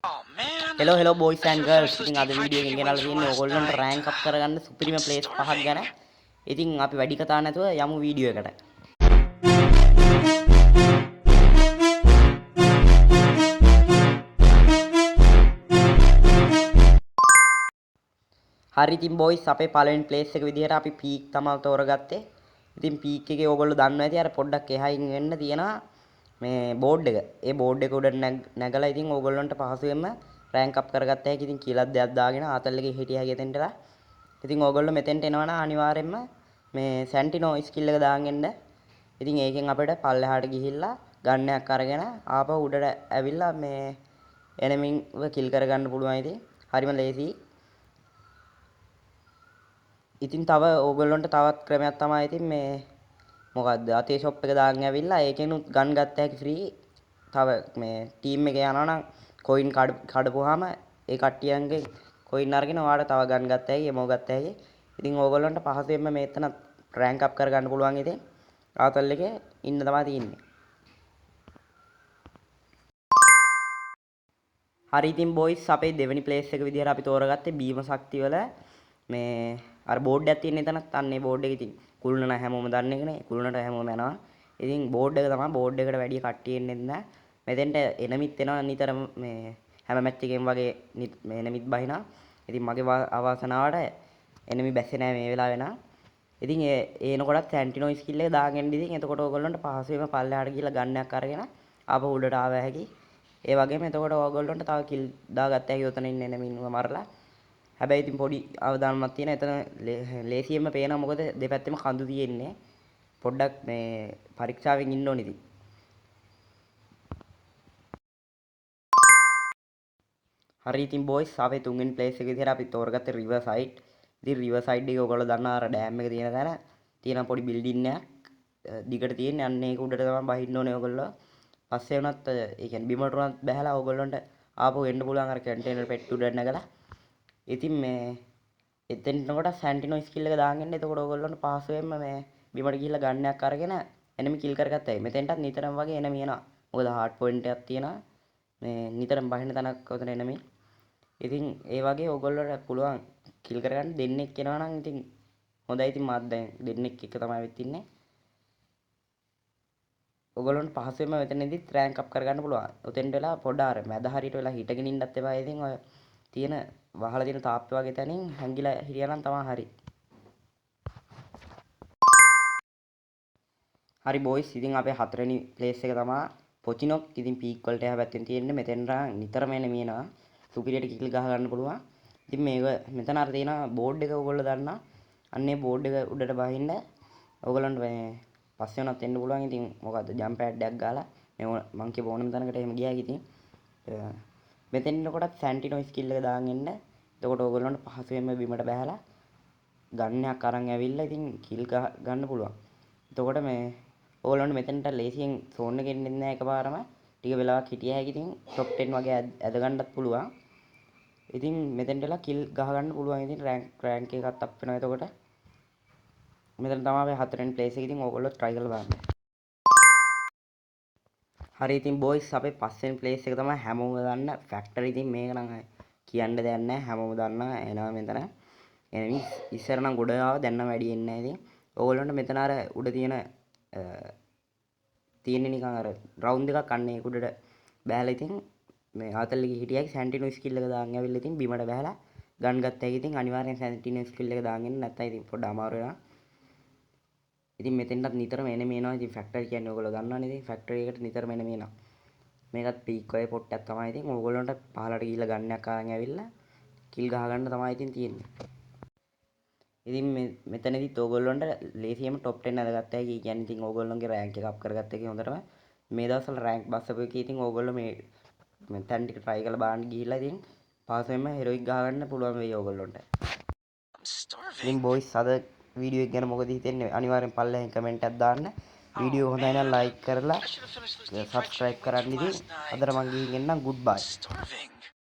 hello boys and girls. ඉතින් අද video එකෙන් ගෙනල්ලා තියෙන්නේ ඕගොල්ලන්ට රෑන්ක් අප් කරගන්න සුපිරිම ප්ලේස් පහක් ගැන. ඉතින් අපි වැඩි කතා නැතුව යමු වීඩියෝ එකට. හරි ඉතින් boys අපේ පළවෙනි ප්ලේස් එක විදිහට අපි පීක් තමයි තෝරගත්තේ. ඉතින් පීක් එකේ ඕගොල්ලෝ දන්නවා ඇති අර පොඩ්ඩක් එහයින් වෙන්න තියෙනවා මේ බෝඩ් එක. ඒ බෝඩ් එක උඩ නැගලා ඉතින් ඕගොල්ලන්ට පහසුවෙන්ම රෑන්ක් අප් කරගත්ත හැකි. ඉතින් කියලා දෙයක් දාගෙන ආතල් එකේ හිටියා ගෙතෙන්ටලා. ඉතින් ඕගොල්ලෝ මෙතෙන්ට එනවා නම් අනිවාර්යෙන්ම මේ සැන්ටිනෝ ස්කිල් එක දාගෙන එන්න. ඉතින් ඒකෙන් අපිට පල්ලෙහාට ගිහිල්ලා ගන්නයක් අරගෙන ආපහු උඩට ඇවිල්ලා මේ එනමින්ව කිල් කරගන්න පුළුවන්. ඉතින් හරිම ලේසි. ඉතින් තව ඕගොල්ලන්ට තවත් ක්‍රමයක් තමයි ඉතින් මේ මොකද්ද අතේ ෂොප් එක දාගෙන ඇවිල්ලා ඒකෙනුත් ගන් ගත්ත හැකි ෆ්‍රී. තව මේ ටීම් එකේ යනවා නම් කොයින් කඩපුවාම ඒ කට්ටියන්ගේ කොයින් අරගෙන ඔයාලට තව ගන් ගත්ත හැකි එමෝ ගත්ත හැකි. ඉතින් ඕගොල්ලන්ට පහසුවෙන්ම මෙතන රෑන්ක් අප් කරගන්න පුළුවන්. ඉතින් ආතල් එකේ ඉන්න තමයි තියෙන්නේ. හරි ඉතින් බොයිස් අපේ දෙවෙනි ප්ලේස් එක විදිහට අපි තෝරගත්තේ බීම ශක්තිය වල මේ අර බෝඩ් එකක් තියෙන එතනත් අන්නේ බෝඩ් එක ඉතින් කුළුණ හැමෝම දන්න එකනේ. කුළුණට හැමෝම යනවා. ඉතින් බෝඩ් එක තමයි බෝඩ් එකට වැඩි කට්ටිය එන්නේ නැහැ. මෙතෙන්ට එනමිත් එනවා නිතරම මේ හැම මැච් එකෙම වගේ මේ එනමිත් බහිනා. ඉතින් මගේ අවාසනාවට එනමි බැස්සේ නැහැ මේ වෙලාව වෙනා. ඉතින් ඒ එනකොටත් සැන්ටිනෝ ස්කිල් එක දාගෙන ඉඳින් එතකොට ඕගොල්ලන්ට පහසුවෙන්ම පල්ලෙහාට ගිහලා ගන්නයක් අරගෙන ආපහු උඩට ආව හැකි. ඒ වගේම එතකොට ඕගොල්ලන්ට තව කිල් දාගත්ත හැකි උතන ඉන්න එනමින්ව මරලා. හැබැයි ඉතින් පොඩි අවදානමක් තියෙන. එතන ලේසියෙන්ම පේනවා මොකද දෙපැත්තෙම කඳු තියෙන්නේ. පොඩ්ඩක් මේ පරීක්ෂාවෙන් ඉන්න ඕනේ ඉතින්. හරි ඉතින් බොයිස් අපේ තුන්වෙනි ප්ලේස් එක විදිහට අපි තෝරගත්තේ රිවර් සයිඩ්. ඉතින් රිවර් සයිඩ් එක ඔයගොල්ලෝ දන්නා අර ඩෑම් එක තියෙන තැන තියෙන පොඩි බිල්ඩින් එකක් දිගට තියෙන්නේ. අන්න ඒක උඩට තමයි බහින්න ඕනේ ඔයගොල්ලෝ. පස්සේ වුණත් ඒ කියන්නේ බිමට උනත් බහැලා ඔයගොල්ලන්ට ආපහු එන්න පුළුවන් අර කන්ටේනර් පෙට්ටි උඩට නැගලා. ඉතින් මේ එතෙන්ට කොට සැන්ටිනෝ ස්කිල් එක දාගෙන එතකොට ඔයගොල්ලන්ට පහසුවෙන්ම මේ බිමට ගිහිල්ලා ගන්නයක් අරගෙන එනමි කිල් කරගත්තා. මෙතෙන්ටත් නිතරම වගේ එනමි එනවා. මොකද හાર્ඩ් පොයින්ට් එකක් තියෙනවා. මේ නිතරම බහින තැනක් උතන එනමි. ඉතින් ඒ වගේ ඔයගොල්ලන්ට පුළුවන් කිල් කරගන්න දෙන්නෙක් එනවා නම් ඉතින් හොඳයි. ඉතින් මාත් දැන් දෙන්නෙක් එක තමයි වෙත් ඉන්නේ. ඔයගොල්ලන්ට පහසුවෙන්ම මෙතනදිත් රෑන්ක් අප් කරගන්න පුළුවන්. උතෙන්ට වෙලා පොඩ අර මැද හරියට වෙලා හිටගෙන ඉන්නත් එපා. ඉතින් ඔය තියෙන වහලා තියෙන තාප්ප වගේ තැනින් හැංගිලා හිටියනම් තමයි හරි. හරි බොයිස් ඉතින් අපේ හතරවෙනි ප්ලේස් එක තමයි පොචිනොක්. ඉතින් පීක් වලට එහා පැත්තෙන් තියෙන්නේ මෙතෙන්ට නිතරම එනමි එනවා. සුපිරියට කිල් ගහ ගන්න පුළුවන්. ඉතින් මේක මෙතන අර තියෙන බෝඩ් එක ඔයගොල්ලෝ දන්නා. අන්නේ බෝඩ් එක උඩට බහින්න ඔයගොල්ලන්ට මේ පස්සේ උනත් එන්න පුළුවන්. ඉතින් මොකද්ද ජම්ප් පැඩ් එකක් ගාලා මේ මං කියපු ඕනම තැනකට එහෙම ගියා. ඉතින් මෙතෙන් කොටත් සැන්ටිනෝ ස්කිල් එක දාගෙන එන්න. එතකොට ඔයගොල්ලන්ට පහසුවෙන්ම බිමට බහැලා ගන්නයක් අරන් ඇවිල්ලා ඉතින් කිල් ගන්න පුළුවන්. එතකොට මේ ඕගොල්ලන්ට මෙතෙන්ට ලේසියෙන් සෝන් එකෙන් එන්නේ නැහැ එකපාරම. ටික වෙලාවක් හිටියා හැකි. ඉතින් টොප් 10 වගේ ඇද ගන්නත් පුළුවන්. ඉතින් මෙතෙන්ටලා කිල් ගහ ගන්න පුළුවන්. ඉතින් රෑන්ක් එකත් අප් වෙනවා. එතකොට මෙතන තමයි අපි හතරෙන් ප්ලේස් එක. ඉතින් ඕගොල්ලෝ try කරලා බලන්න. හරි ඉතින් බොයිස් අපේ පස්වෙනි ප්ලේස් එක තමයි හැමෝම දන්න ෆැක්ටරි. ඉතින් මේක නම් කියන්න දෙයක් නැහැ. හැමෝම දන්නා එනවා මෙතන. එනමි ඉස්සර නම් ගොඩ ආව දැන් නම් වැඩි එන්නේ නැහැ. ඉතින් ඕගොල්ලන්ට මෙතන අර උඩ තියෙන්නේ නිකන් අර රවුන්ඩ් එකක් අන්න ඒක උඩට බෑලා ඉතින් මේ ආතල් එකේ හිටියයි සැන්ටිනෝ ස්කිල් එක දාගෙන ඇවිල්ලා ඉතින් බිමට බෑලා ගන් ගත්ත හැකි. ඉතින් අනිවාර්යෙන් සැන්ටිනෝ ස්කිල් එක දාගෙන නැත්නම් ඉතින් පොඩ්ඩ අමාරු වෙනවා. ඉතින් මෙතෙන්ටත් නිතරම එනමි එනවා. ඉතින් ෆැක්ටරි කියන්නේ ඔයගොල්ලෝ දන්නවනේ. ඉතින් ෆැක්ටරි එකට නිතරම එනමි එනවා. මේකත් පීක් වගේ පොට්ටක් තමයි. ඉතින් ඕගොල්ලන්ට පහලට ගිහිල්ලා ගන්නයක් අරන් ඇවිල්ලා කිල් ගහ ගන්න තමයි ඉතින් තියෙන්නේ. ඉතින් මෙතනදිත් ඕගොල්ලන්ට ලේසියෙන්ම টොප් 10 අදගත්ත හැකි. කියන්නේ ඉතින් ඕගොල්ලන්ගේ රෑන්ක් එක අප් කරගත්ත හැකි හොඳටම. මේ දවස්වල රෑන්ක් බස්සපු එකේ ඉතින් ඕගොල්ලෝ මේ තැන් ටික try කරලා බලන්න ගිහිල්ලා ඉතින් පහසුවෙන්ම හෙරොයික් ගහ ගන්න පුළුවන් වෙයි ඕගොල්ලන්ට. ඉතින් බොයිස් අද වීඩියෝ එක ගැන මොකද හිතෙන්නේ අනිවාර්යෙන් පල්ලෙහෙන් කමෙන්ට් එකක් දාන්න. වීඩියෝ හොඳයි නම් like කරලා subscribe කරන්න. ඉතින් අදට මම ගිහින් එන්නම්. good bye.